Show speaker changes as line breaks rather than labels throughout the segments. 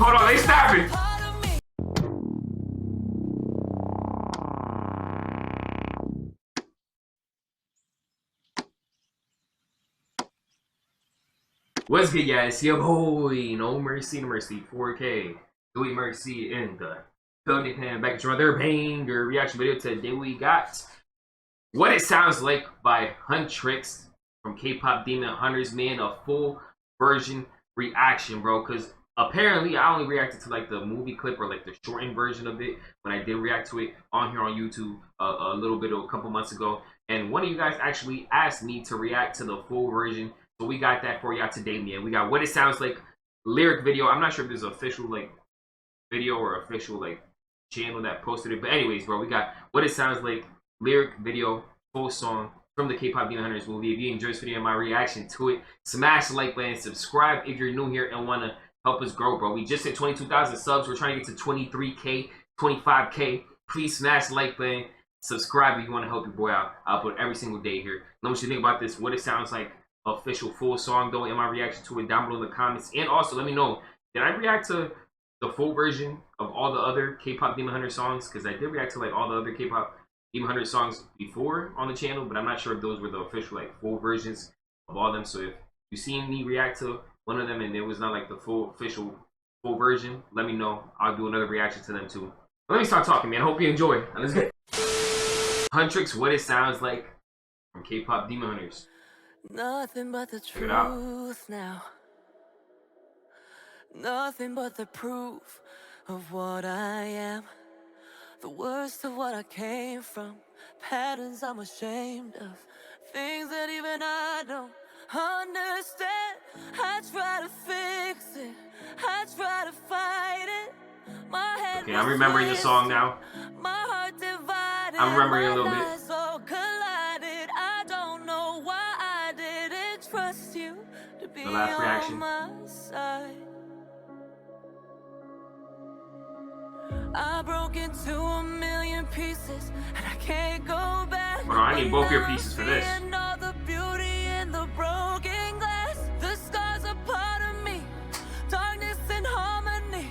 Hold on, they snapping. What's good, guys? Yo, boy, no mercy, 4K. Louis Mercy in the building, pan back to another banger reaction video. Today we got What It Sounds Like by Huntrix from K-Pop Demon Hunters, man, a full version reaction, bro. Because apparently I only reacted to like the movie clip or like the shortened version of it when I did react to it on here on YouTube a little bit, a couple months ago. And one of you guys actually asked me to react to the full version. So we got that for y'all today, man. We got What It Sounds Like lyric video. I'm not sure if there's an official like video or official like channel that posted it. But anyways, bro, we got What It Sounds Like lyric video, full song from the K-Pop Demon Hunters movie. If you enjoyed this video and my reaction to it, smash the like button, subscribe if you're new here and want to help us grow, bro. We just hit 22,000 subs. We're trying to get to 23K, 25K. Please smash the like button, subscribe if you want to help your boy out. I'll put every single day here. Let me know what you think about this What It Sounds Like official full song though, and my reaction to it down below in the comments. And also let me know, did I react to the full version of all the other K-Pop Demon Hunter songs? Because I did react to like all the other K-Pop Demon Hunter songs before on the channel, but I'm not sure if those were the official like full versions of all of them. So if you seen me react to one of them and it was not like the full official full version, let me know. I'll do another reaction to them too. But let me start talking, man. I hope you enjoy. Let's get Huntrix, What It Sounds Like from K-Pop Demon Hunters.
Nothing but the truth now. Nothing but the proof of what I am. The worst of what I came from. Patterns I'm ashamed of. Things that even I don't understand. I try to fix it. I try to fight it. My head
okay, I'm remembering the song now.
My heart divided.
I'm remembering a little bit. The last reaction.
I broke into a million pieces and I can't go back.
Hold on, I need both your pieces for this.
All the beauty in the broken glass. The scars are part of me. Darkness and harmony.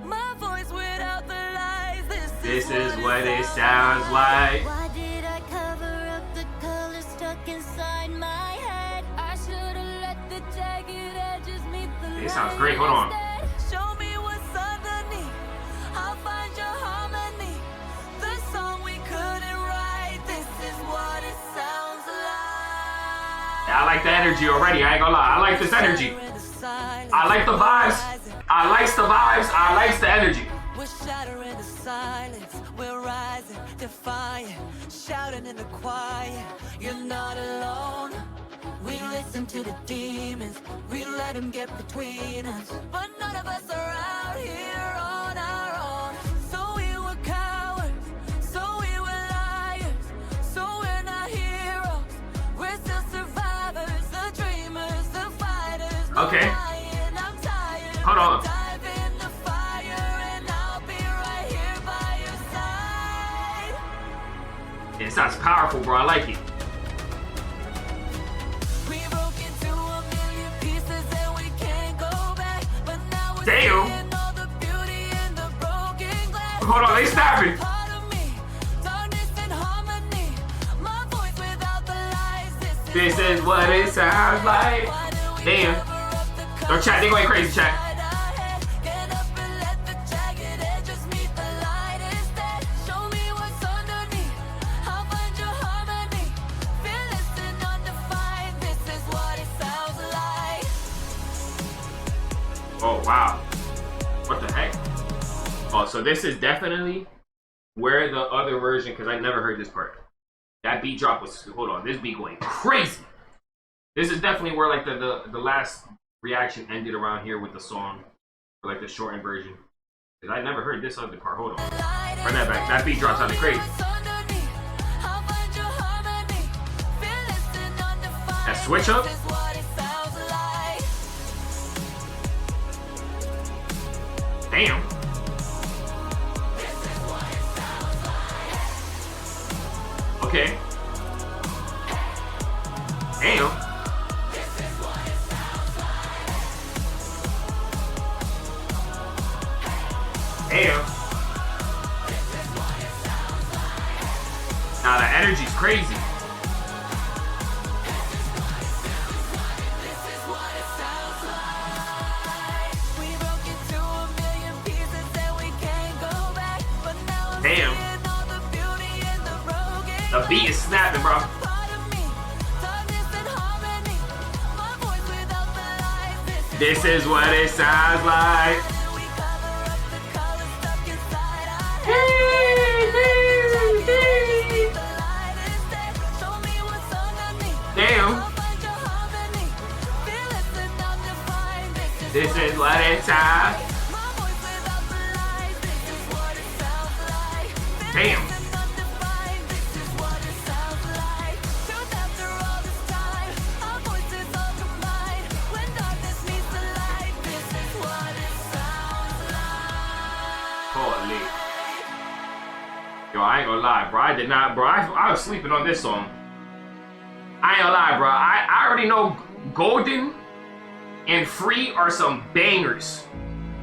My voice without the lies.
This is what it sounds like.
Why did I cover up the color stuck inside my head? I should have let the jagged edges meet the light.
It sounds great. Hold on.
Show me what's underneath. I'll find your harmony. The song we couldn't write. This is what it sounds like.
Yeah, I like the energy already. I ain't gonna lie. I like this energy. I like the vibes. I like the vibes. I like the energy.
We're shattering the silence. We're rising, defiant, shouting in the quiet. You're not alone. We listen to the demons. We let them get between us. But none of us are out here on our own. So we were cowards. So we were liars. So we're not heroes. We're still survivors. The dreamers, the fighters.
Okay.
I'm tired.
Hold on.
Dive in the fire and I'll be right here by your side.
It sounds powerful, bro. I like it. Damn. Hold on, they snapping. This is what it sounds like. Damn. Don't chat, they going crazy, chat. Oh, wow. What the heck? Oh, so this is definitely where the other version, because I never heard this part. That beat drop was, hold on, this beat going crazy. This is definitely where like the last reaction ended around here with the song, or like the shortened version. Because I never heard this other part. Hold on. Run that back. That beat drop sounded crazy. That switch up. Damn. Okay. Damn. crazy. Damn. The beat is snapping, bro. This is what it sounds like. Damn. This is what it sounds. Damn. Holy. Yo, I ain't gonna lie, bro. I did not, bro. I was sleeping on this song. I ain't gonna lie, bro. I already know Golden and Free are some bangers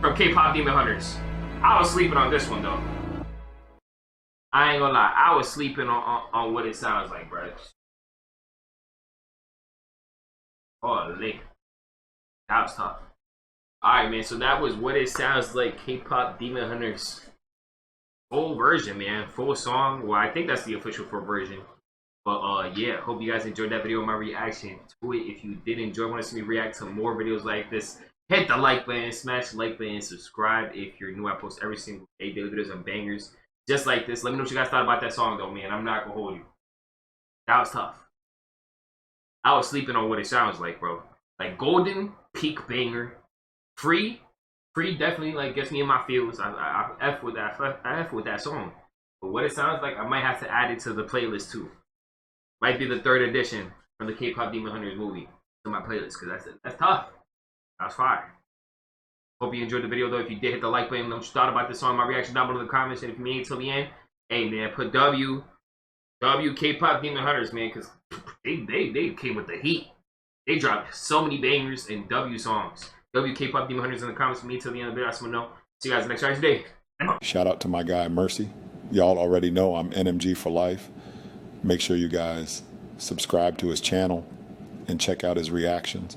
from K-Pop Demon Hunters. I was sleeping on this one, though. I ain't gonna lie. I was sleeping on what it sounds like, bro. Holy. That was tough. Alright, man, so that was What It Sounds Like, K-Pop Demon Hunters. Full version, man. Full song. Well, I think that's the official full version. But, yeah, hope you guys enjoyed that video, my reaction to it. If you did enjoy, want to see me react to more videos like this, hit the like button, smash the like button, subscribe if you're new. I post every single day, daily videos and bangers just like this. Let me know what you guys thought about that song, though, man. I'm not going to hold you. That was tough. I was sleeping on What It Sounds Like, bro. Like, Golden, peak banger. Free definitely like gets me in my feels. I F with that song. But What It Sounds Like, I might have to add it to the playlist too. Might be the 3rd edition from the K-Pop Demon Hunters movie to my playlist, because that's tough. That's fire. Hope you enjoyed the video, though. If you did, hit the like button. Let me know what you thought about this song. My reaction down below in the comments. And if you made it till the end, hey man, put W K-Pop Demon Hunters, man, because they came with the heat. They dropped so many bangers and W songs. W K-Pop Demon Hunters in the comments. For me till the end of the video. I just want to know. See you guys next time today.
Shout out to my guy Mercy. Y'all already know I'm NMG for life. Make sure you guys subscribe to his channel and check out his reactions.